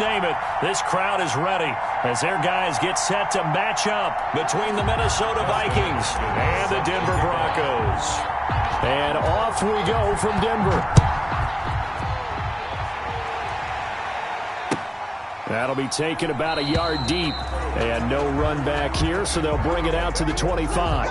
name it, this crowd is ready as their guys get set to match up between the Minnesota Vikings and the Denver Broncos. And off we go from Denver. That'll be taken about a yard deep. And no run back here, so they'll bring it out to the 25.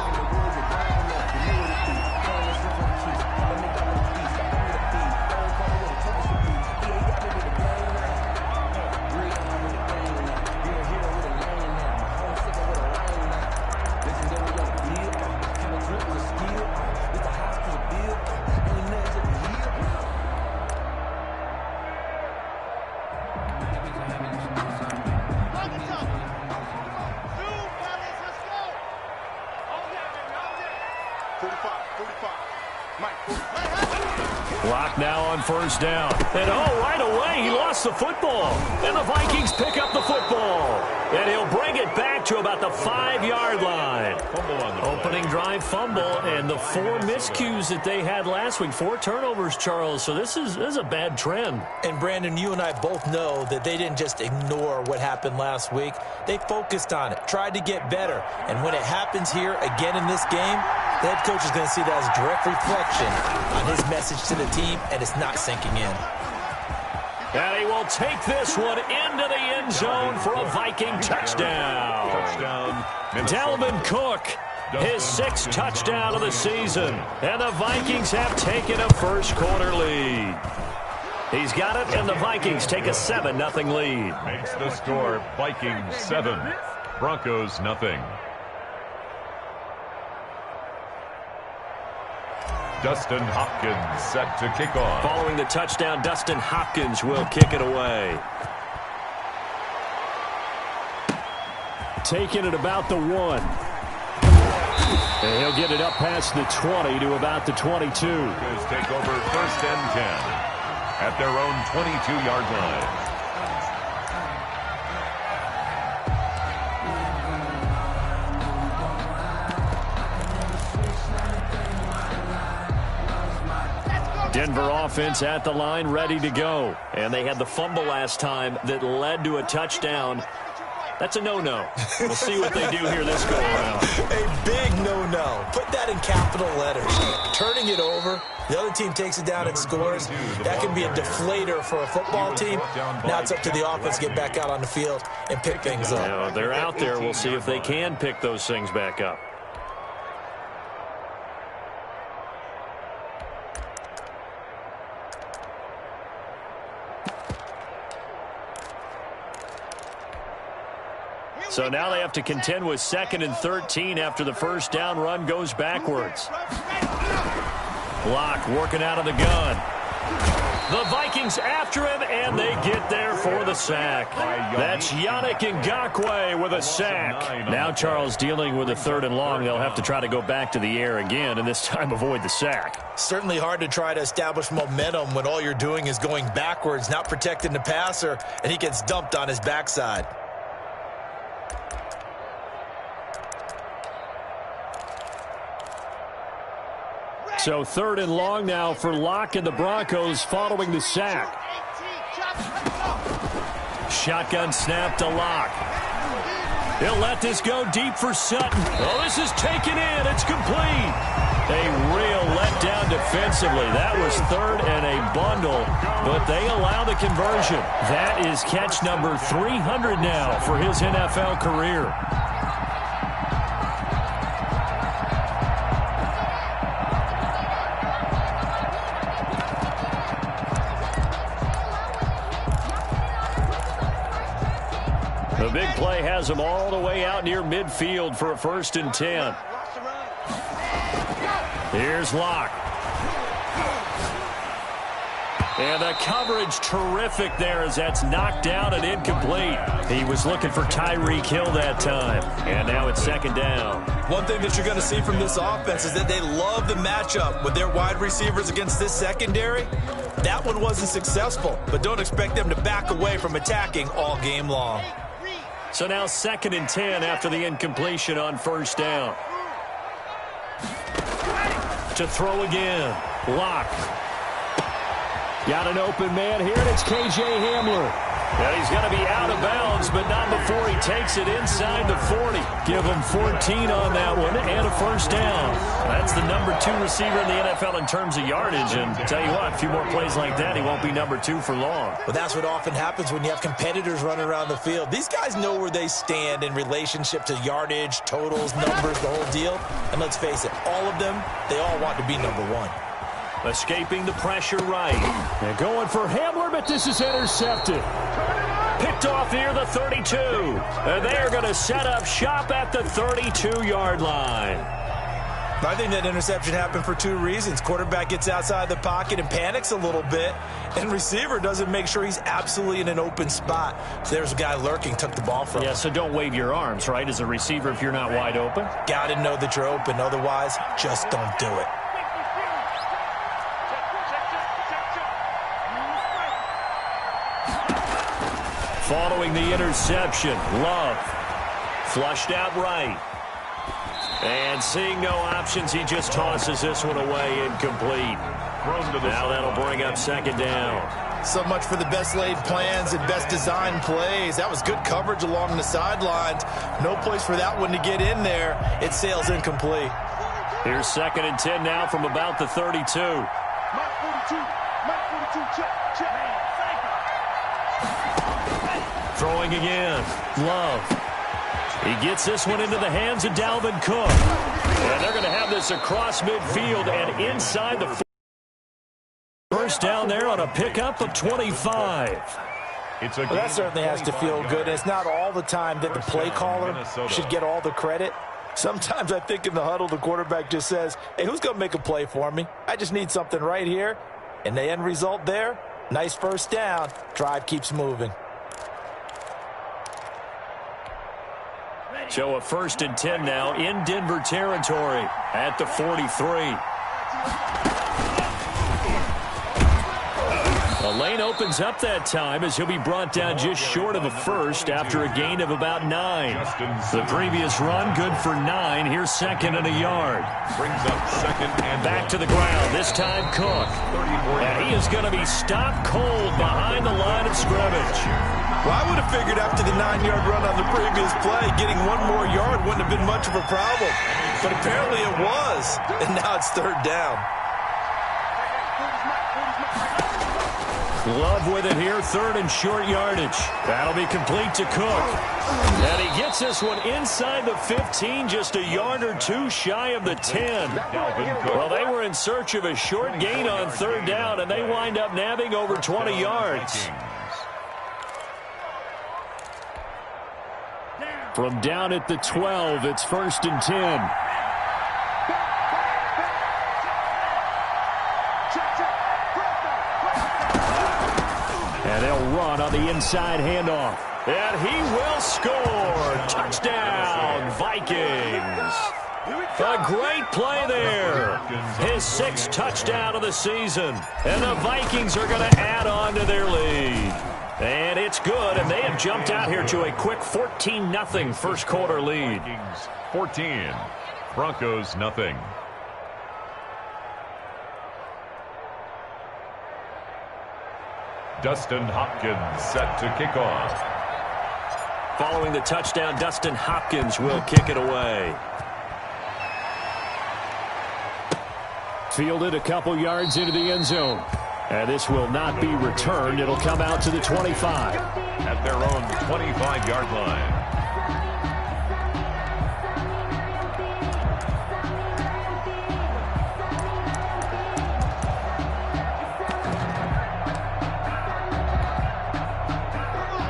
Clock now on first down. And right away, he lost the football. And the Vikings pick up the football. And he'll bring it back to about the 5-yard line. Opening drive fumble, and the 4 miscues that they had last week. 4 turnovers, Charles. So this is a bad trend. And, Brandon, you and I both know that they didn't just ignore what happened last week. They focused on it, tried to get better. And when it happens here again in this game, the head coach is going to see that as a direct reflection on his message to the team, and it's not sinking in. And he will take this one into the end zone for a Viking touchdown. Dalvin Cook, his 6th touchdown of the season. And the Vikings have taken a first-quarter lead. He's got it, and the Vikings take a 7-0 lead. Makes the score Vikings 7, Broncos 0. Dustin Hopkins set to kick off. Following the touchdown, Dustin Hopkins will kick it away. Taking it about the 1. And he'll get it up past the 20 to about the 22. Broncos take over 1st and 10 at their own 22-yard line. Denver offense at the line, ready to go. And they had the fumble last time that led to a touchdown. That's a no-no. We'll see what they do here this go-around. A big no-no. Put that in capital letters. Turning it over, the other team takes it down and scores. That can be a deflator for a football team. Now it's up to the offense to get back out on the field and pick things up. Now, they're out there. We'll see if they can pick those things back up. So now they have to contend with 2nd and 13 after the first down run goes backwards. Block working out of the gun. The Vikings after him, and they get there for the sack. That's Yannick Ngakoue with a sack. Now Charles dealing with a 3rd and long. They'll have to try to go back to the air again, and this time avoid the sack. Certainly hard to try to establish momentum when all you're doing is going backwards, not protecting the passer, and he gets dumped on his backside. So 3rd and long now for Locke and the Broncos following the sack. Shotgun snap to Locke. He'll let this go deep for Sutton. Oh, this is taken in. It's complete. A real letdown defensively. That was 3rd and a bundle, but they allow the conversion. That is catch number 300 now for his NFL career. The big play has him all the way out near midfield for a 1st and 10. Here's Locke. And the coverage terrific there as that's knocked down and incomplete. He was looking for Tyreek Hill that time. And now it's 2nd down. One thing that you're going to see from this offense is that they love the matchup with their wide receivers against this secondary. That one wasn't successful, but don't expect them to back away from attacking all game long. So now 2nd and 10 after the incompletion on 1st down. To throw again. Locke. Got an open man here, and it's K.J. Hamler. And he's going to be out of bounds, but not before he takes it inside the 40. Give him 14 on that one and a first down. That's the number 2 receiver in the NFL in terms of yardage. And tell you what, a few more plays like that, he won't be number 2 for long. Well, that's what often happens when you have competitors running around the field. These guys know where they stand in relationship to yardage, totals, numbers, the whole deal. And let's face it, all of them, they all want to be number 1. Escaping the pressure right. And going for Hamler, but this is intercepted. Picked off near the 32. And they are going to set up shop at the 32-yard line. I think that interception happened for 2 reasons. Quarterback gets outside the pocket and panics a little bit, and receiver doesn't make sure he's absolutely in an open spot. So there's a guy lurking, took the ball from him. Yeah, so don't wave your arms, right, as a receiver if you're not wide open. Got to know that you're open. Otherwise, just don't do it. Following the interception, Love flushed out right. And seeing no options, he just tosses this one away incomplete. Now that'll bring up second down. So much for the best laid plans and best design plays. That was good coverage along the sidelines. No place for that one to get in there. It sails incomplete. Here's 2nd and 10 now from about the 32. Throwing again. Love. He gets this one into the hands of Dalvin Cook. And they're going to have this across midfield and inside the first down there on a pickup of 25. Well, that certainly has to feel good. It's not all the time that the play caller should get all the credit. Sometimes I think in the huddle, the quarterback just says, hey, who's going to make a play for me? I just need something right here. And the end result there, nice first down. Drive keeps moving. So a 1st and 10 now in Denver territory at the 43. The lane opens up that time as he'll be brought down just short of a first after a gain of about 9. The previous run good for 9. Here's 2nd and a yard. Brings up 2nd and back to the ground. This time Cook. And he is going to be stopped cold behind the line of scrimmage. Well, I would have figured after the 9-yard run on the previous play, getting 1 more yard wouldn't have been much of a problem. But apparently it was, and now it's 3rd down. Love with it here, 3rd and short yardage. That'll be complete to Cook. And he gets this one inside the 15, just a yard or 2 shy of the 10. Well, they were in search of a short gain on 3rd down, and they wind up nabbing over 20 yards. From down at the 12, it's 1st and 10. And they'll run on the inside handoff. And he will score. Touchdown, Vikings. A great play there. His 6th touchdown of the season. And the Vikings are going to add on to their lead. And it's good, and they have jumped out here to a quick 14-0 first quarter lead. 14, Broncos nothing. Dustin Hopkins set to kick off. Following the touchdown, Dustin Hopkins will kick it away. Fielded a couple yards into the end zone. And this will not be returned. It'll come out to the 25. At their own 25-yard line.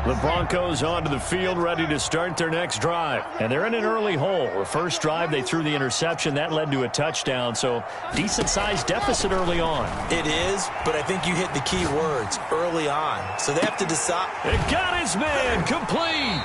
The Broncos onto the field, ready to start their next drive. And they're in an early hole. The first drive, they threw the interception. That led to a touchdown, so decent-sized deficit early on. It is, but I think you hit the key words, early on. So they have to decide. It got his man, complete.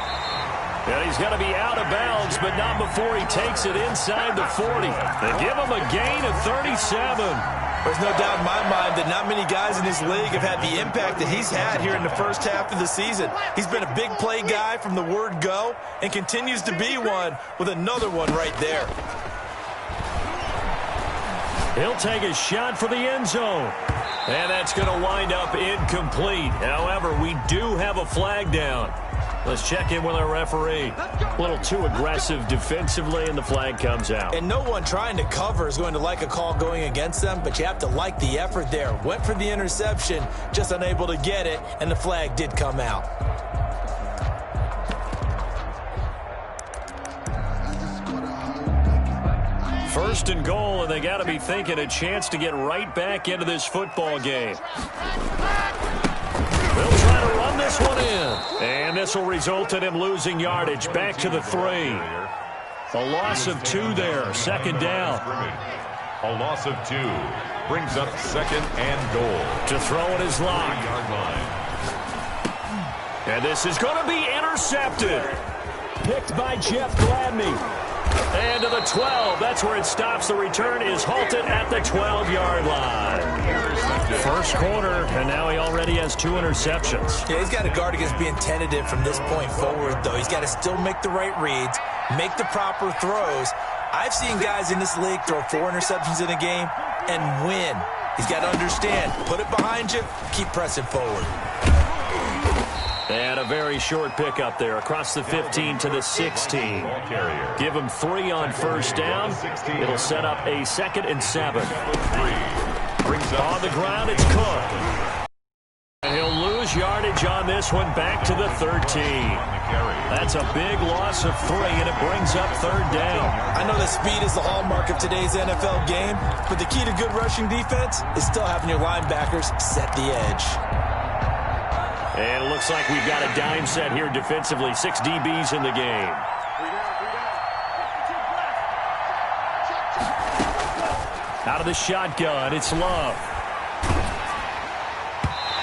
And he's going to be out of bounds, but not before he takes it inside the 40. They give him a gain of 37. There's no doubt in my mind that not many guys in this league have had the impact that he's had here in the first half of the season. He's been a big play guy from the word go and continues to be one with another one right there. He'll take a shot for the end zone. And that's going to wind up incomplete. However, we do have a flag down. Let's check in with our referee. A little too aggressive defensively, and the flag comes out. And no one trying to cover is going to like a call going against them, but you have to like the effort there. Went for the interception, just unable to get it, and the flag did come out. First and goal, and they got to be thinking a chance to get right back into this football game. They'll try to run this one in. And this will result in him losing yardage. Back to the 3. A loss of 2 there. Second down. A loss of 2 brings up second and goal. To throw it is Locke. And this is going to be intercepted. Picked by Jeff Gladney. And to the 12. That's where it stops. The return is halted at the 12-yard line. First quarter, and now he already has 2 interceptions. Yeah, he's got to guard against being tentative from this point forward, though. He's got to still make the right reads, make the proper throws. I've seen guys in this league throw 4 interceptions in a game and win. He's got to understand, put it behind you, keep pressing forward. And a very short pickup there across the 15 to the 16. Give him 3 on first down. It'll set up a 2nd and 7. On the ground, it's Cook. And he'll lose yardage on this one, back to the 13. That's a big loss of 3, and it brings up 3rd down. I know that speed is the hallmark of today's NFL game, but the key to good rushing defense is still having your linebackers set the edge. And it looks like we've got a dime set here defensively. 6 DBs in the game. Out of the shotgun, it's Love.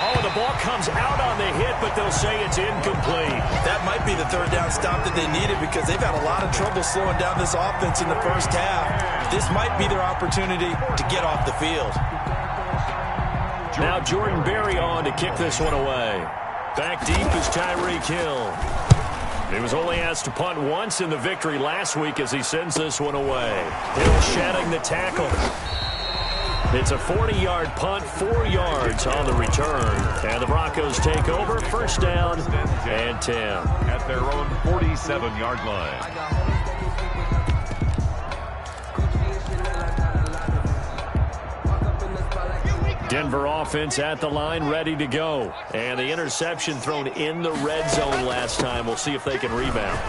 Oh, the ball comes out on the hit, but they'll say it's incomplete. That might be the 3rd down stop that they needed because they've had a lot of trouble slowing down this offense in the first half. This might be their opportunity to get off the field. Now Jordan Berry on to kick this one away. Back deep is Tyreek Hill. He was only asked to punt once in the victory last week as he sends this one away. Hill shedding the tackle. It's a 40-yard punt, 4 yards on the return. And the Broncos take over, first down and 10. At their own 47-yard line. Denver offense at the line, ready to go. And the interception thrown in the red zone last time. We'll see if they can rebound.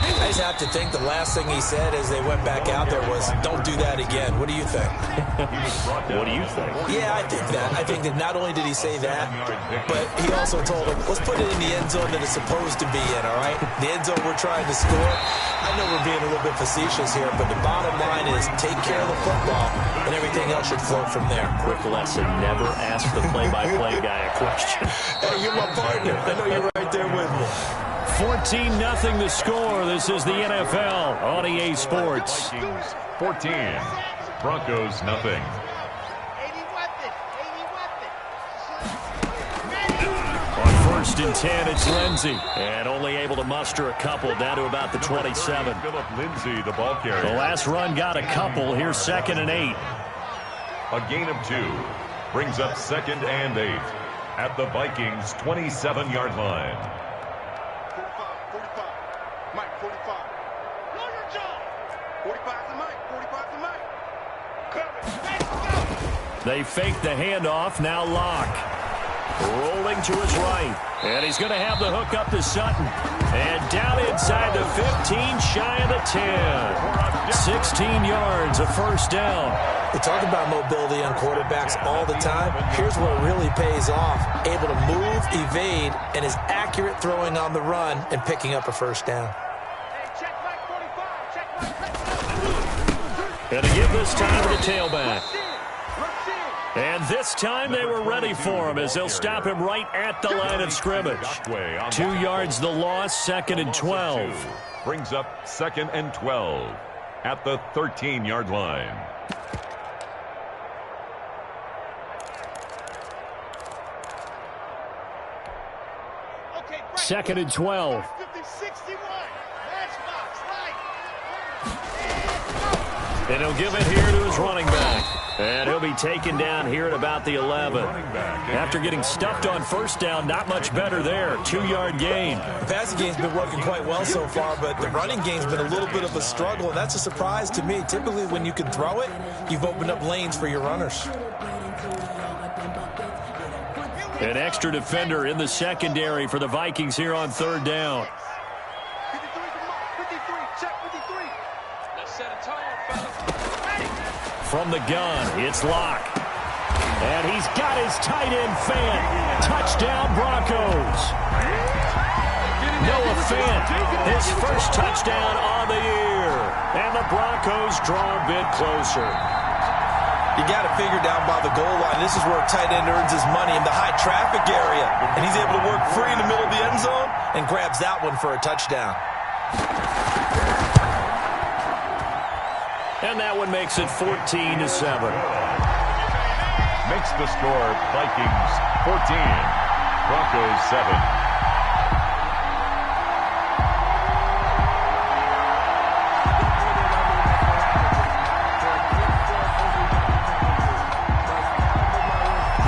I just have to think the last thing he said as they went back out there was, don't do that again. What do you think? What do you think? Yeah, I think that. I think that not only did he say that, but he also told him, let's put it in the end zone that it's supposed to be in, all right? The end zone we're trying to score. I know we're being a little bit facetious here, but the bottom line is take care of the football, and everything else should flow from there. Quick lesson, never ask the play-by-play guy a question. Hey, you're my partner. I know you're right there with me. 14-0 the score. This is the NFL on EA Sports. Vikings 14, Broncos nothing. On 1st and 10, it's Lindsey. And only able to muster a couple, down to about the 27. Philip Lindsay, the ball carrier. The last run got a couple. Here's 2nd and 8. A gain of 2 brings up 2nd and 8 at the Vikings' 27-yard line. They fake the handoff. Now Locke. Rolling to his right. And he's going to have the hook up to Sutton. And down inside the 15, shy of the 10. 16 yards, a first down. We talk about mobility on quarterbacks all the time. Here's where it really pays off. Able to move, evade, and is accurate throwing on the run and picking up a first down. And to give this time to the tailback. And this time they were ready for him as they'll stop him right at the line of scrimmage. 2 yards the loss, 2nd and 12. Brings up 2nd and 12 at the 13-yard line. Second and 12. And he'll give it here to his running back. And he'll be taken down here at about the 11. After getting stuffed on first down, not much better there. 2-yard gain. The passing game's been working quite well so far, but the running game's been a little bit of a struggle, and that's a surprise to me. Typically, when you can throw it, you've opened up lanes for your runners. An extra defender in the secondary for the Vikings here on third down. From the gun, it's Locke. And he's got his tight end Fant. Touchdown, Broncos. Noah Fant, his first touchdown on the year. And the Broncos draw a bit closer. You got to figure down by the goal line. This is where a tight end earns his money in the high traffic area. And he's able to work free in the middle of the end zone and grabs that one for a touchdown. And that one makes it 14-7. Makes the score Vikings 14, Broncos 7.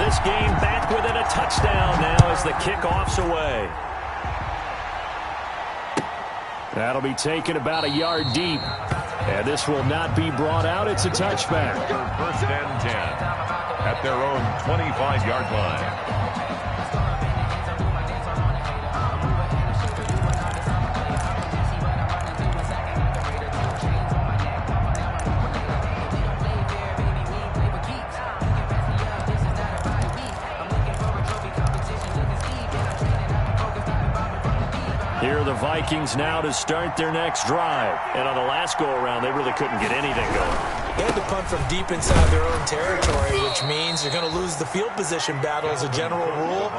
This game back within a touchdown now as the kickoff's away. That'll be taken about a yard deep. And this will not be brought out. It's a touchback. First and 10 at their own 25-yard line. Here are the Vikings now to start their next drive. And on the last go-around, they really couldn't get anything going. They had to punt from deep inside their own territory, which means you're going to lose the field position battle as a general rule.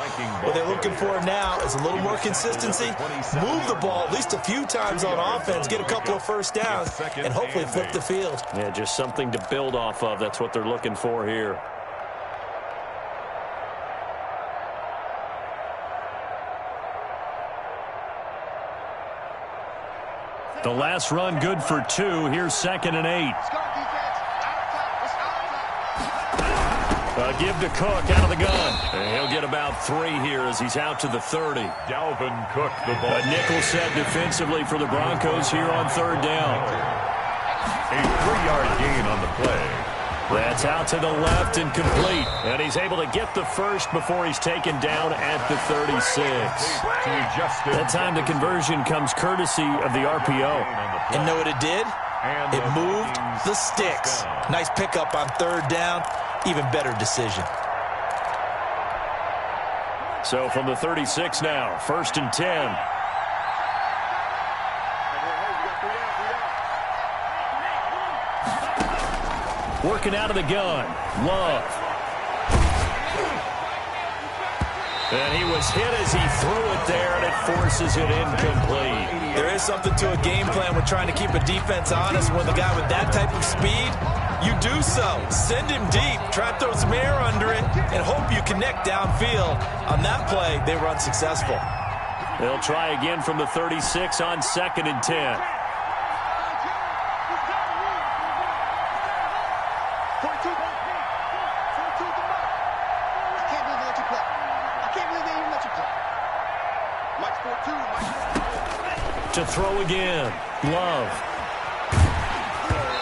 What they're looking for now is a little more consistency, move the ball at least a few times on offense, get a couple of first downs, and hopefully flip the field. Yeah, just something to build off of. That's what they're looking for here. The last run good for 2. Here's 2nd and 8. Give to Cook out of the gun. And he'll get about 3 here as he's out to the 30. Dalvin Cook, the ball. A nickel set defensively for the Broncos here on third down. A 3-yard gain on the play. That's out to the left and complete. And he's able to get the first before he's taken down at the 36. That time the conversion comes courtesy of the RPO. And know what it did? It moved the sticks. Nice pickup on third down. Even better decision. So from the 36 now, 1st and 10. Working out of the gun, Love. And he was hit as he threw it there, and it forces it incomplete. There is something to a game plan. We're trying to keep a defense honest. When the guy with that type of speed, you do so. Send him deep, try to throw some air under it, and hope you connect downfield. On that play, they were unsuccessful. They'll try again from the 36 on 2nd and 10. To throw again, Love.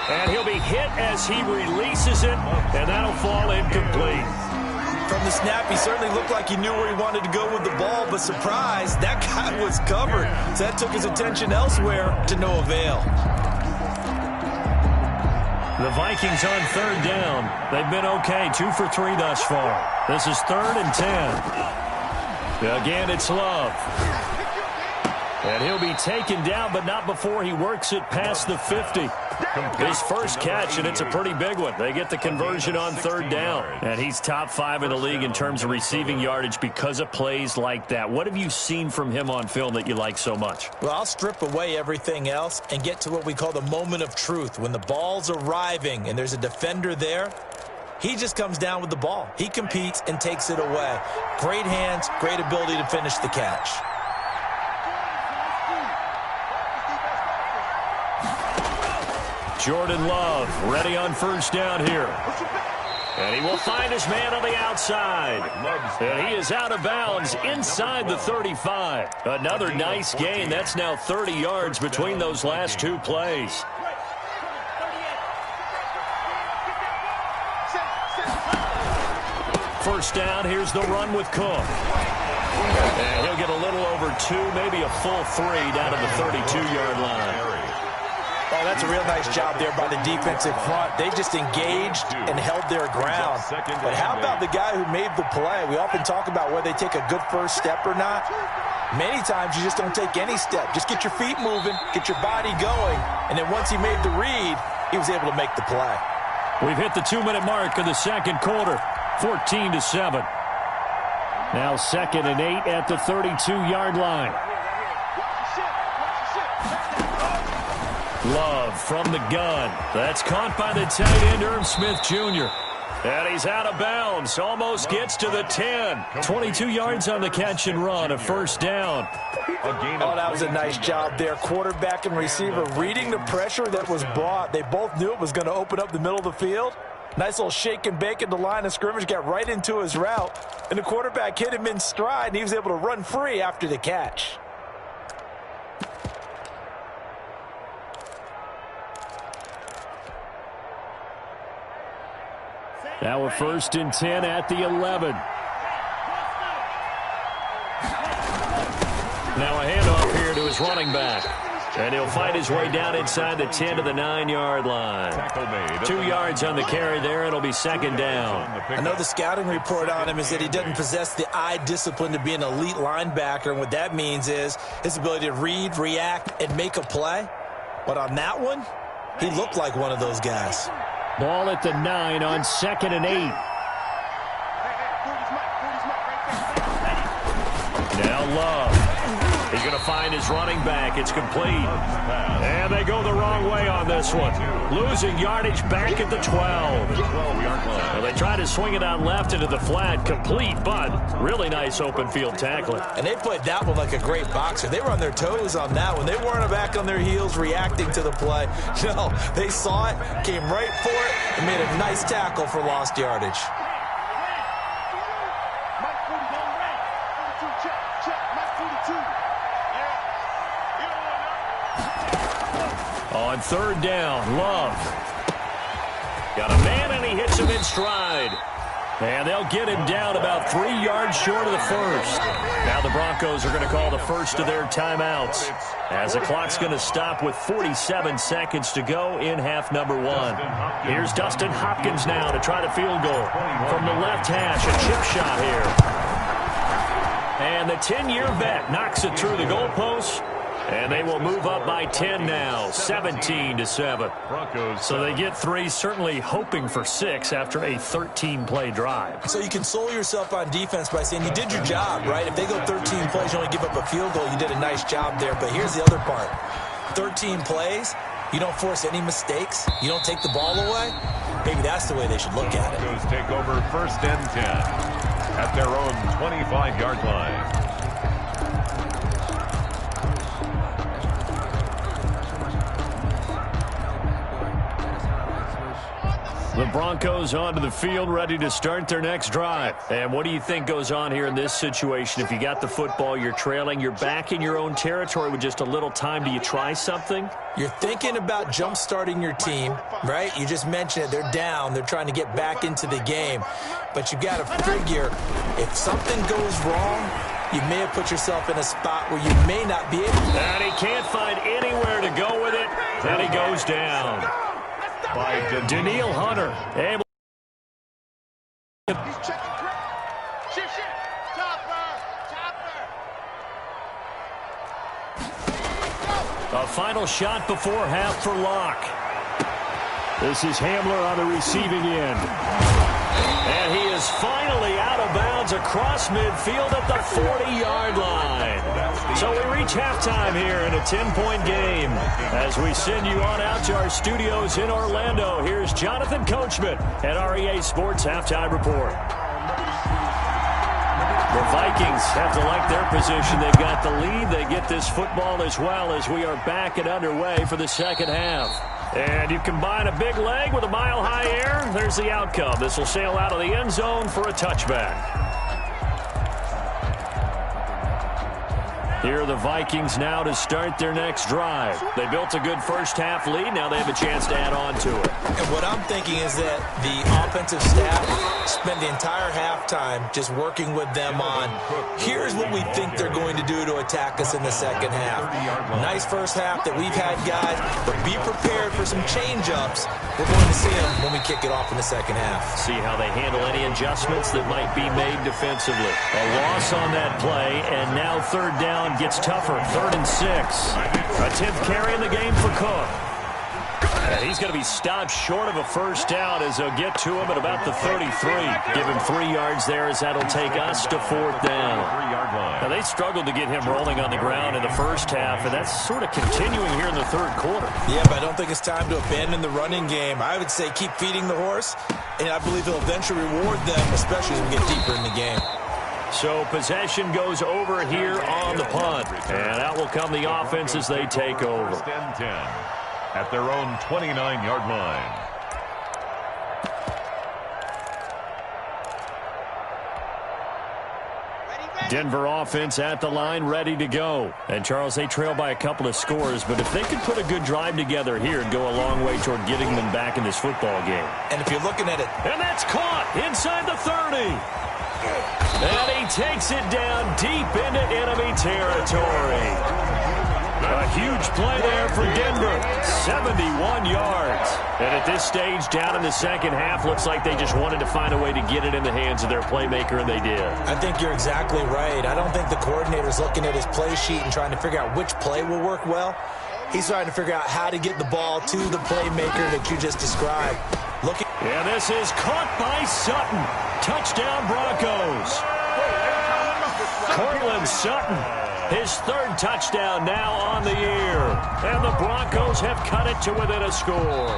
And he'll be hit as he releases it, and that'll fall incomplete. From the snap, he certainly looked like he knew where he wanted to go with the ball, but surprise, that guy was covered. So that took his attention elsewhere to no avail. The Vikings on third down. They've been okay, 2 for 3 thus far. This is 3rd and 10. Again, it's Love. And he'll be taken down, but not before he works it past the 50. His first catch, and it's a pretty big one. They get the conversion on third down. And he's top 5 in the league in terms of receiving yardage because of plays like that. What have you seen from him on film that you like so much? Well, I'll strip away everything else and get to what we call the moment of truth. When the ball's arriving and there's a defender there, he just comes down with the ball. He competes and takes it away. Great hands, great ability to finish the catch. Jordan Love ready on first down here. And he will find his man on the outside. And he is out of bounds inside the 35. Another nice gain. That's now 30 yards between those last two plays. First down, here's the run with Cook. And he'll get a little over 2, maybe a full 3 down to the 32-yard line. Oh, that's a real nice job there by the defensive front. They just engaged and held their ground. But how about the guy who made the play? We often talk about whether they take a good first step or not. Many times you just don't take any step. Just get your feet moving, get your body going, and then once he made the read, he was able to make the play. We've hit the 2-minute mark of the second quarter. 14-7. Now 2nd and 8 at the 32-yard line. Love from the gun. That's caught by the tight end, Irv Smith Jr. And he's out of bounds. Almost gets to the 10. 22 yards on the catch and run. A first down. Oh, that was a nice job there. Quarterback and receiver reading the pressure that was brought. They both knew it was going to open up the middle of the field. Nice little shake and bake at the line of scrimmage, got right into his route, and the quarterback hit him in stride, and he was able to run free after the catch. Now a 1st and 10 at the 11. Now a handoff here to his running back. And he'll find his way down inside the 10 to the 9-yard line. 2 yards on the carry there. It'll be 2nd down. I know the scouting report on him is that he doesn't possess the eye discipline to be an elite linebacker. And what that means is his ability to read, react, and make a play. But on that one, he looked like one of those guys. Ball at the 9 on 2nd and 8. Now Love. He's going to find his running back. It's complete. And they go the wrong way on this one. Losing yardage back at the 12. Well, they try to swing it out left into the flat. Complete, but really nice open field tackling. And they played that one like a great boxer. They were on their toes on that one. They weren't back on their heels reacting to the play. No, they saw it, came right for it, and made a nice tackle for lost yardage. On 3rd down, Love. Got a man, and he hits him in stride. And they'll get him down about 3 yards short of the first. Now the Broncos are going to call the first of their timeouts, as the clock's going to stop with 47 seconds to go in half number 1. Here's Dustin Hopkins now to try the field goal. From the left hash, a chip shot here. And the 10-year vet knocks it through the goalpost. And they will move up by 10 now, 17-7. So they get 3, certainly hoping for 6 after a 13-play drive. So you console yourself on defense by saying you did your job, right? If they go 13 plays, you only give up a field goal, you did a nice job there. But here's the other part. 13 plays, you don't force any mistakes, you don't take the ball away. Maybe that's the way they should look at it. Broncos take over 1st and 10 at their own 25-yard line. The Broncos onto the field, ready to start their next drive. And what do you think goes on here in this situation? If you got the football, you're trailing, you're back in your own territory with just a little time. Do you try something? You're thinking about jump-starting your team, right? You just mentioned it. They're down. They're trying to get back into the game. But you got to figure, if something goes wrong, you may have put yourself in a spot where you may not be able to. And he can't find anywhere to go with it. And he goes down. By Daniil Hunter. Able. A final shot before half for Locke. This is Hamler on the receiving end. And he is finally out of bounds across midfield at the 40-yard line. So we reach halftime here in a 10-point game. As we send you on out to our studios in Orlando, here's Jonathan Coachman at REA Sports Halftime Report. The Vikings have to like their position. They've got the lead. They get this football as well as we are back and underway for the second half. And you combine a big leg with a mile-high air, there's the outcome. This will sail out of the end zone for a touchback. Here are the Vikings now to start their next drive. They built a good first-half lead. Now they have a chance to add on to it. And what I'm thinking is that the offensive staff spent the entire halftime just working with them on, here's what we think they're going to do to attack us in the second half. Nice first half that we've had, guys, but be prepared for some change-ups. We're going to see them when we kick it off in the second half. See how they handle any adjustments that might be made defensively. A loss on that play, and now third down gets tougher. 3rd and 6. A 10th carry in the game for Cook. And he's going to be stopped short of a first down as they'll get to him at about the 33. Give him 3 yards there as that'll take us to 4th down. Now, they struggled to get him rolling on the ground in the first half, and that's sort of continuing here in the third quarter. Yeah, but I don't think it's time to abandon the running game. I would say keep feeding the horse, and I believe he'll eventually reward them, especially as we get deeper in the game. So possession goes over here on the punt. And out will come the offense as they take over. 10 at their own 29-yard line. Denver offense at the line, ready to go. And, Charles, they trail by a couple of scores, but if they could put a good drive together here, it'd go a long way toward getting them back in this football game. And if you're looking at it. And that's caught inside the 30. And he takes it down deep into enemy territory. A huge play there for Denver. 71 yards. And at this stage, down in the second half, looks like they just wanted to find a way to get it in the hands of their playmaker, and they did. I think you're exactly right. I don't think the coordinator's looking at his play sheet and trying to figure out which play will work well. He's trying to figure out how to get the ball to the playmaker that you just described. And this is caught by Sutton. Touchdown, Broncos. Cortland Sutton, his 3rd touchdown now on the year. And the Broncos have cut it to within a score.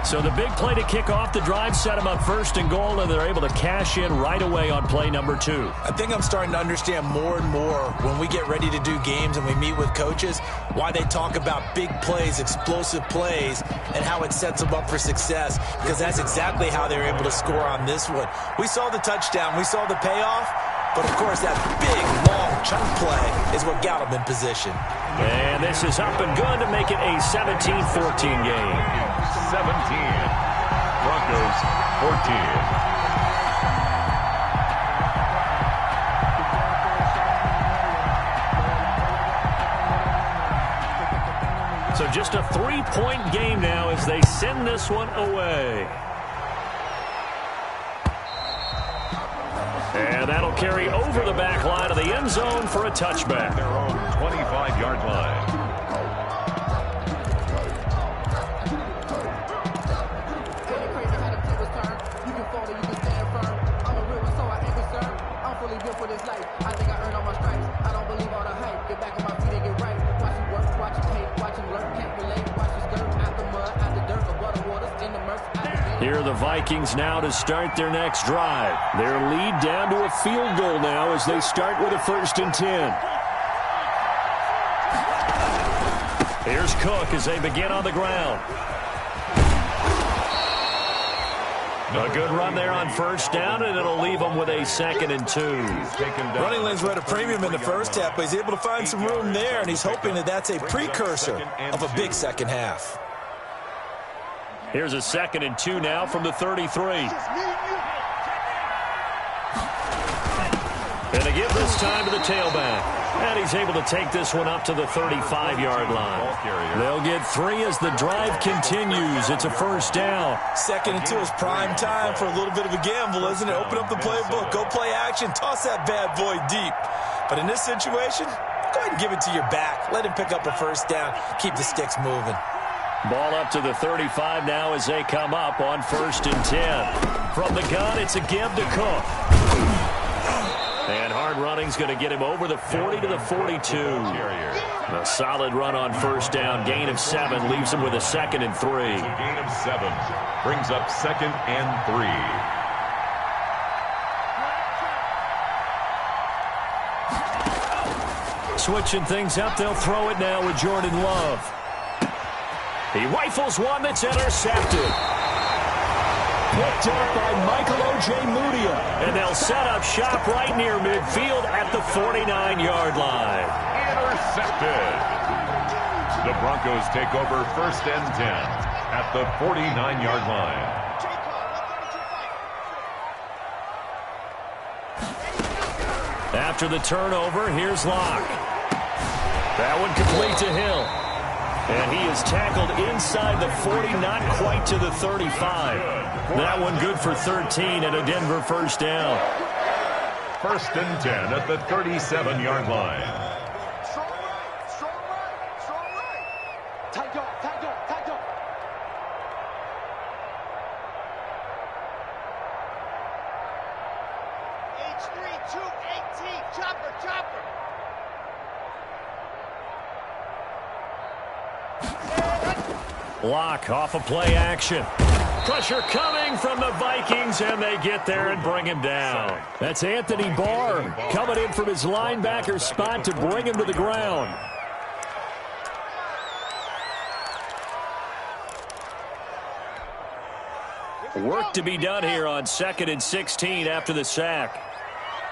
So the big play to kick off the drive set them up 1st and goal, and they're able to cash in right away on play number 2. I think I'm starting to understand more and more when we get ready to do games and we meet with coaches why they talk about big plays, explosive plays, and how it sets them up for success, because that's exactly how they're able to score on this one. We saw the touchdown. We saw the payoff. But, of course, that big, long chunk play is what got them in position. And this is up and good to make it a 17-14 game. 17. Broncos 14. So just a 3-point game now as they send this one away. And that'll carry over the back line of the end zone for a touchback. Their own 25-yard line. Here are the Vikings now to start their next drive. Their lead down to a field goal now as they start with a 1st and 10. Here's Cook as they begin on the ground. A good run there on 1st down, and it'll leave them with a 2nd and 2. Running lanes were at a premium in the first half, but he's able to find some room there, and he's hoping that that's a precursor of a big second half. Here's a 2nd and 2 now from the 33. And a give this time to the tailback. And he's able to take this one up to the 35-yard line. They'll get 3 as the drive continues. It's a 1st down. 2nd and 2 is prime time for a little bit of a gamble, isn't it? Open up the playbook, go play action, toss that bad boy deep. But in this situation, go ahead and give it to your back. Let him pick up a 1st down. Keep the sticks moving. Ball up to the 35 now as they come up on 1st and 10. From the gun, it's a give to Cook. And hard running's going to get him over the 40 to the 42. A solid run on 1st down. Gain of 7 leaves him with a 2nd and 3. Gain of 7 brings up 2nd and 3. switching things up. They'll throw it now with Jordan Love. He rifles one that's intercepted. Picked up by Michael Ojemudia. And they'll set up shop right near midfield at the 49-yard line. Intercepted. The Broncos take over 1st and 10 at the 49-yard line. After the turnover, here's Locke. That one complete to Hill. And he is tackled inside the 40, not quite to the 35. That one good for 13 and a Denver first down. 1st and 10 at the 37-yard line. Locke off of play action. Pressure coming from the Vikings, and they get there and bring him down. That's Anthony Barr coming in from his linebacker spot to bring him to the ground. Work to be done here on 2nd and 16 after the sack.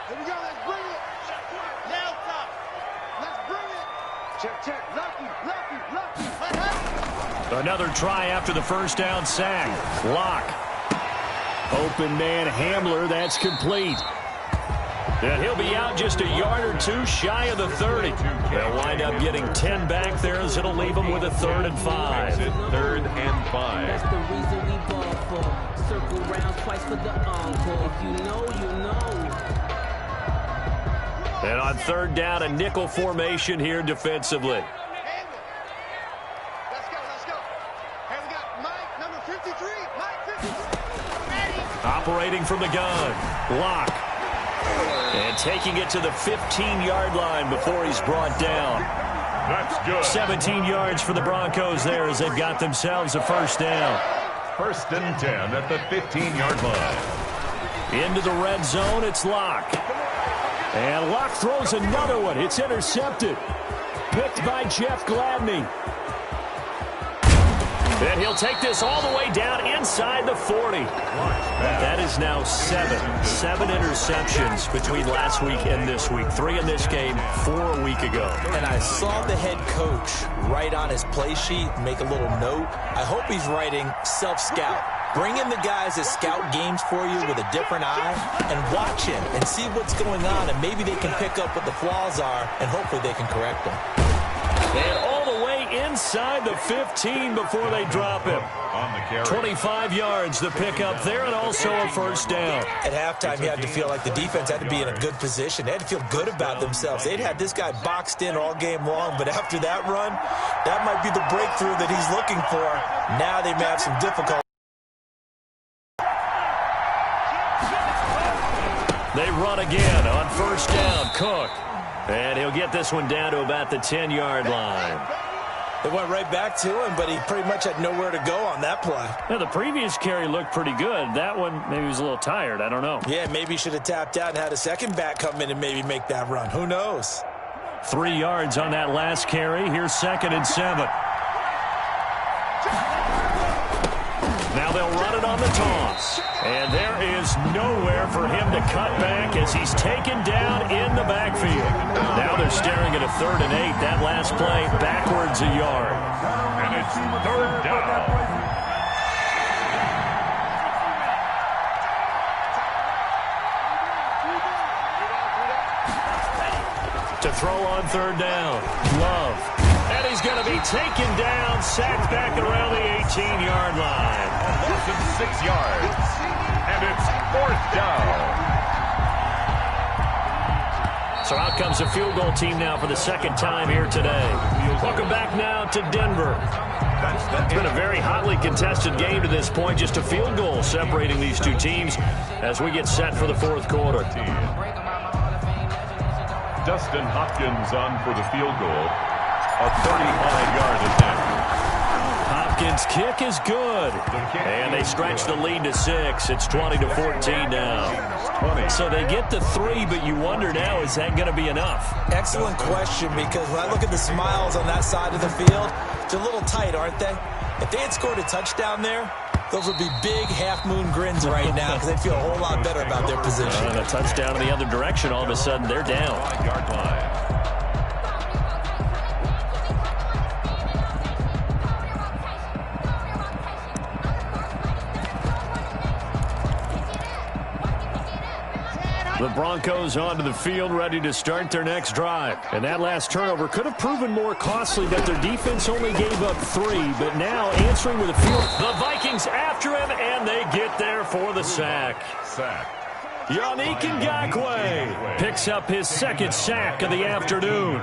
Here we go, let's bring it. Now stop. Let's bring it. Check. Lucky. Another try after the first down sack. Locke. Open man Hamler, that's complete. And he'll be out just a yard or two shy of the 30. They'll wind up getting 10 back there as it'll leave them with a 3rd and 5. 3rd and 5. That's the reason we ball for. Circle round twice for the encore. If you know, you know. And on 3rd down, a nickel formation here defensively. Operating from the gun. Locke. And taking it to the 15-yard line before he's brought down. That's good. 17 yards for the Broncos there as they've got themselves a first down. 1st and 10 at the 15-yard line. Into the red zone, it's Locke. And Locke throws another one. It's intercepted. Picked by Jeff Gladney. And he'll take this all the way down inside the 40. That is now 7 interceptions between last week and this week. 3 in this game, 4 a week ago. And I saw the head coach write on his play sheet, make a little note. I hope he's writing self-scout. Bring in the guys that scout games for you with a different eye and watch him and see what's going on, and maybe they can pick up what the flaws are, and hopefully they can correct them. And all the way inside the 15 before they drop him. 25 yards the pickup there, and also a first down. At halftime, you had to feel like the defense had to be in a good position. They had to feel good about themselves. They'd had this guy boxed in all game long, but after that run, that might be the breakthrough that he's looking for. Now they may have some difficulty. They run again on first down. Cook. And he'll get this one down to about the 10-yard line. They went right back to him, but he pretty much had nowhere to go on that play. Now, the previous carry looked pretty good. That one, maybe he was a little tired. I don't know. Yeah, maybe he should have tapped out and had a second back come in and maybe make that run. Who knows? 3 yards on that last carry. Here's 2nd and 7. Now they'll run it on the toss. And there is nowhere for him to cut back as he's taken down in the backfield. Now they're staring at a 3rd and 8. That last play backwards a yard. And it's 3rd down. To throw on 3rd down. Love. And he's going to be taken down, sacked back around the 18-yard line. Loss of 6 yards. And it's 4th down. So out comes a field goal team now for the 2nd time here today. Welcome back now to Denver. It's been a very hotly contested game to this point. Just a field goal separating these two teams as we get set for the 4th quarter. Dustin Hopkins on for the field goal. A 35-yard attempt. Hopkins' kick is good. And they stretch the lead to 6. It's 20-14 now. 20. So they get the 3, but you wonder now, is that going to be enough? Excellent question, because when I look at the smiles on that side of the field, they're a little tight, aren't they? If they had scored a touchdown there, those would be big half-moon grins right now because they'd feel a whole lot better about their position. And a touchdown in the other direction, all of a sudden they're down. 5-yard line. The Broncos onto the field, ready to start their next drive. And that last turnover could have proven more costly that their defense only gave up 3, but now answering with a field. The Vikings after him, and they get there for the sack. Yannick Ngakoue picks up his second sack of the afternoon.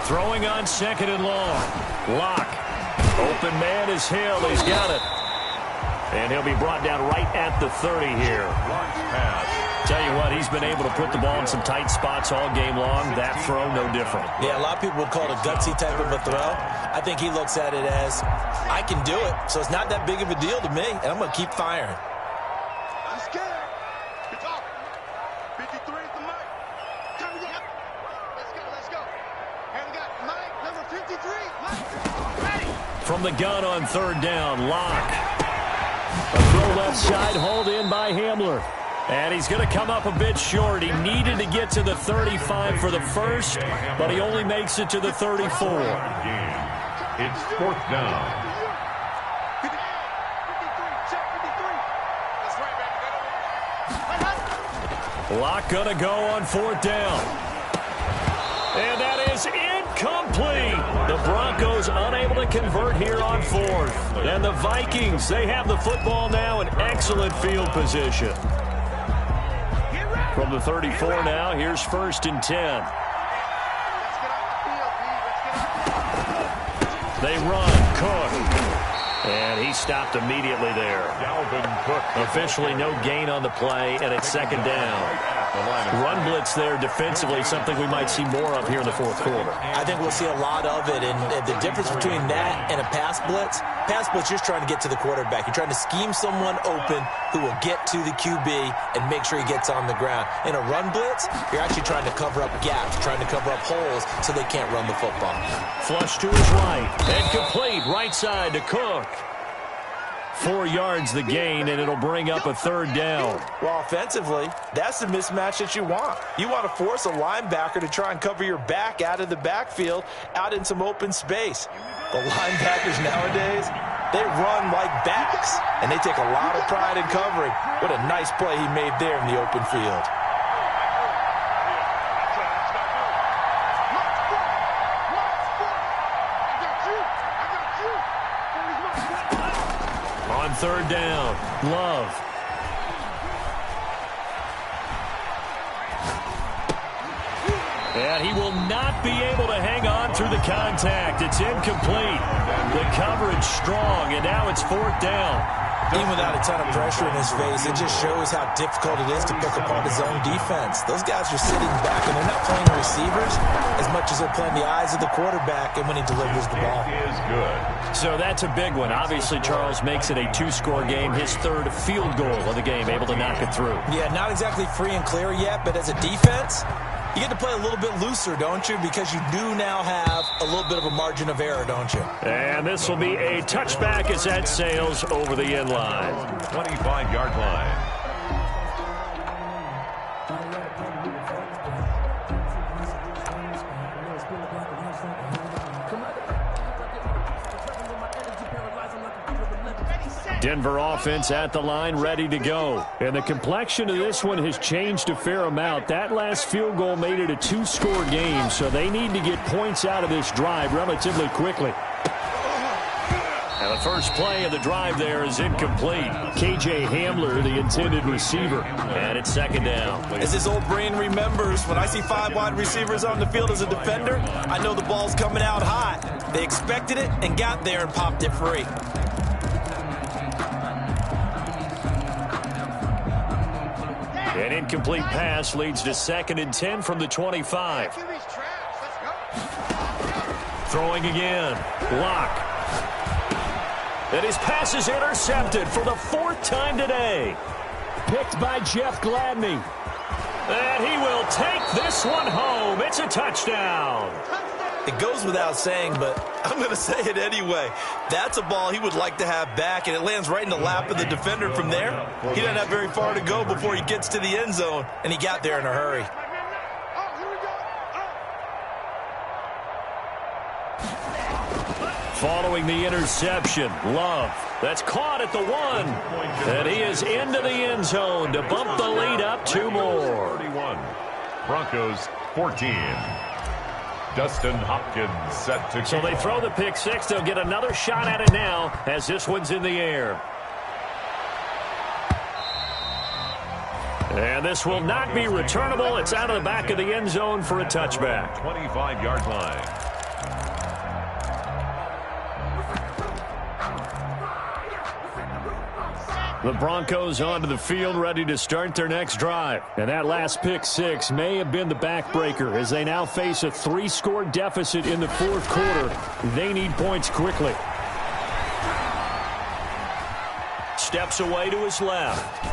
Throwing on 2nd and long. Lock. Open man is Hill. He's got it. And he'll be brought down right at the 30 here. Tell you what, he's been able to put the ball in some tight spots all game long. That throw, no different. Yeah, a lot of people would call it a gutsy type of a throw. I think he looks at it as, I can do it, so it's not that big of a deal to me, and I'm going to keep firing. I'm scared. Good talk. 53 is the mic. Come again. Let's go. And we got Mike, number 53. Mike, ready. From the gun on 3rd down, Lock. A throw left side, hauled in by Hamler. And he's going to come up a bit short. He needed to get to the 35 for the first, but he only makes it to the 34. It's 4th down. 53, check 53. That's right, baby. Lock going to go on 4th down. And that is incomplete. The Broncos unable to convert here on 4th. And the Vikings, they have the football now in excellent field position. From the 34 now, here's 1st and 10. They run. Cook. And he stopped immediately there. Dalvin Cook. Officially no gain on the play, and it's 2nd down. Run blitz there defensively, something we might see more of here in the 4th quarter. I think we'll see a lot of it, and the difference between that and a pass blitz, you're just trying to get to the quarterback. You're trying to scheme someone open who will get to the QB and make sure he gets on the ground. In a run blitz, you're actually trying to cover up gaps, trying to cover up holes so they can't run the football. Flush to his right, and complete right side to Cook. 4 yards the gain, and it'll bring up a 3rd down. Well, offensively, that's the mismatch that you want. You want to force a linebacker to try and cover your back out of the backfield, out in some open space. The linebackers nowadays, they run like backs, and they take a lot of pride in covering. What a nice play he made there in the open field. On 3rd down, Love. And he will not be able to hang on through the contact. It's incomplete. The coverage strong, and now it's 4th down. Even without a ton of pressure in his face, it just shows how difficult it is to pick apart his own defense. Those guys are sitting back, and they're not playing receivers as much as they're playing the eyes of the quarterback and when he delivers the ball. Is good. So that's a big one. Obviously, Charles makes it a 2-score game. His 3rd field goal of the game, able to knock it through. Yeah, not exactly free and clear yet, but as a defense, you get to play a little bit looser, don't you? Because you do now have a little bit of a margin of error, don't you? And this will be a touchback as that sails over the end line. 25-yard line. Denver offense at the line, ready to go. And the complexion of this one has changed a fair amount. That last field goal made it a 2-score game, so they need to get points out of this drive relatively quickly. And the first play of the drive there is incomplete. KJ Hamler, the intended receiver. And it's 2nd down. As his old brain remembers, when I see 5 wide receivers on the field as a defender, I know the ball's coming out hot. They expected it and got there and popped it free. An incomplete pass leads to 2nd and 10 from the 25. Throwing again. Lock. And his pass is intercepted for the 4th time today. Picked by Jeff Gladney. And he will take this one home. It's a touchdown. It goes without saying, but I'm going to say it anyway. That's a ball he would like to have back, and it lands right in the lap of the defender from there. He doesn't have very far to go before he gets to the end zone, and he got there in a hurry. Following the interception, Love. That's caught at the 1. And he is into the end zone to bump the lead up 2 more. 31. Broncos 14. Dustin Hopkins set to... So they throw the pick 6. They'll get another shot at it now as this one's in the air. And this will not be returnable. It's out of the back of the end zone for a touchback. 25-yard line. The Broncos onto the field, ready to start their next drive. And that last pick 6 may have been the backbreaker as they now face a 3-score deficit in the 4th quarter. They need points quickly. Steps away to his left.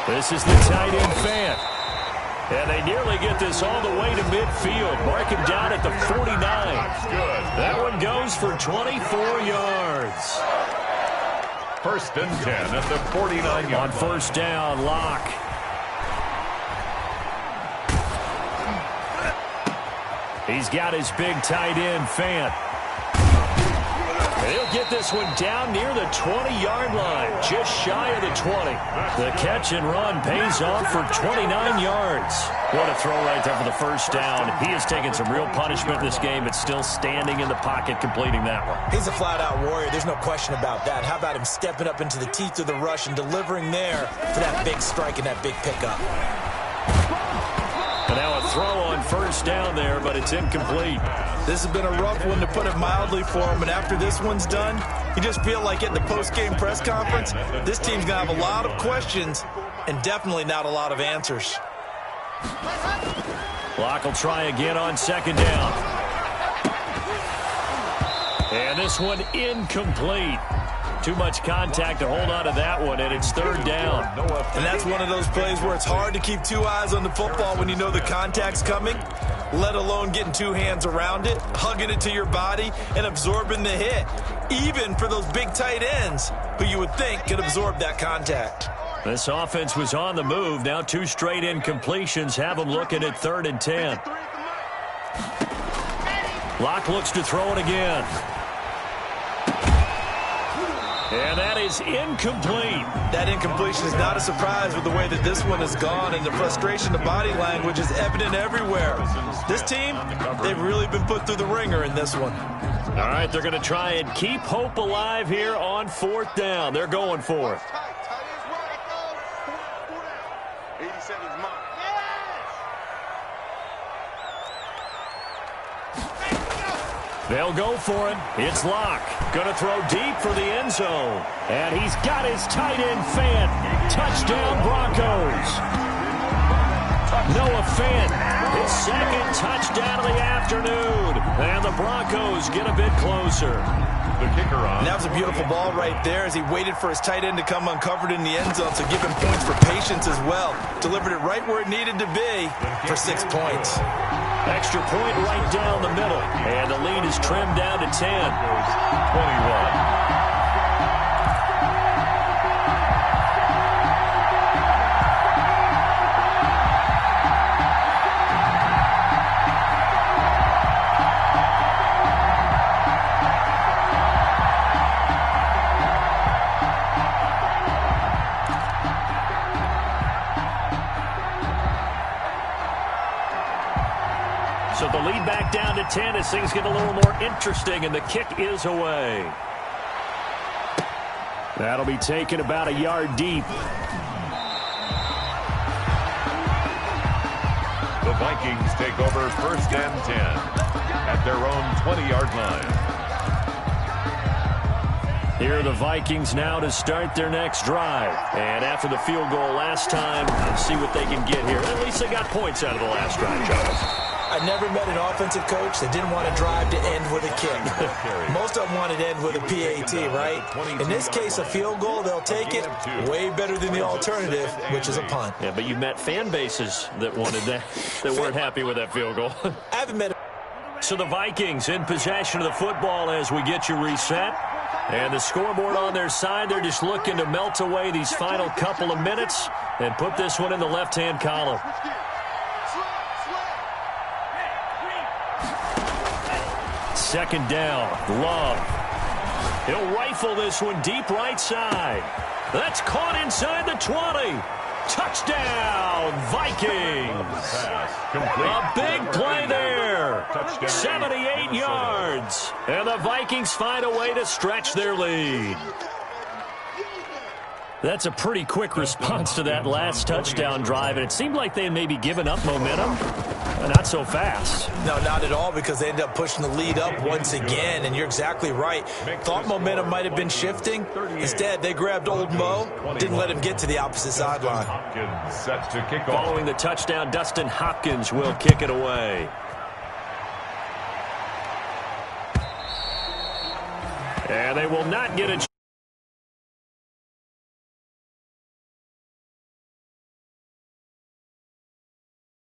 This is the tight end Fant. And they nearly get this all the way to midfield. Mark him down at the 49. That one goes for 24 yards. 1st and 10 at the 49-yard line. On 1st down, Locke. He's got his big tight end, Fant. He'll get this one down near the 20-yard line, just shy of the 20. The catch and run pays off for 29 yards. What a throw right there for the 1st down. He has taken some real punishment in this game, but still standing in the pocket completing that one. He's a flat-out warrior. There's no question about that. How about him stepping up into the teeth of the rush and delivering there for that big strike and that big pickup? And now a throw on 1st down there, but it's incomplete. This has been a rough one, to put it mildly, for him. And after this one's done, you just feel like at the post-game press conference, this team's going to have a lot of questions and definitely not a lot of answers. Locke will try again on 2nd down. And this one incomplete. Too much contact to hold on to that one, and it's 3rd down. And that's one of those plays where it's hard to keep 2 eyes on the football when you know the contact's coming, let alone getting 2 hands around it, hugging it to your body, and absorbing the hit, even for those big tight ends who you would think could absorb that contact. This offense was on the move. Now 2 straight incompletions have them looking at 3rd and 10. Locke looks to throw it again. And that is incomplete. That incompletion is not a surprise with the way that this one has gone, and the frustration, the body language is evident everywhere. This team, they've really been put through the ringer in this one. All right, they're going to try and keep hope alive here on 4th down. They're going for it. 87's mine. They'll go for it. It's Locke. Going to throw deep for the end zone. And he's got his tight end, Fant. Touchdown, Broncos. Noah Fant, his 2nd touchdown of the afternoon. And the Broncos get a bit closer. The kicker on. And that was a beautiful ball right there as he waited for his tight end to come uncovered in the end zone, so give him points for patience as well. Delivered it right where it needed to be for 6 points. Extra point right down the middle. And the lead is trimmed down to 10. 21. So the lead back down to 10 as things get a little more interesting, and the kick is away. That'll be taken about a yard deep. The Vikings take over 1st and 10 at their own 20-yard line. Here are the Vikings now to start their next drive. And after the field goal last time, let's see what they can get here. At least they got points out of the last drive, Charles. I never met an offensive coach that didn't want to drive to end with a kick. Most of them wanted to end with a PAT, right? In this case, a field goal, they'll take it way better than the alternative, which is a punt. Yeah, but you met fan bases that wanted that, that weren't happy with that field goal. I haven't met. So the Vikings in possession of the football as we get you reset. And the scoreboard on their side, they're just looking to melt away these final couple of minutes and put this one in the left-hand column. Second down, Love. He'll rifle this one deep right side. That's caught inside the 20. Touchdown, Vikings. A big play there. 78 yards. And the Vikings find a way to stretch their lead. That's a pretty quick response to that last touchdown drive, and it seemed like they had maybe given up momentum. Not so fast. No, not at all, because they ended up pushing the lead up once again, and you're exactly right. Thought momentum might have been shifting. Instead, they grabbed old Mo, didn't let him get to the opposite sideline. Following the touchdown, Dustin Hopkins will kick it away. And they will not get a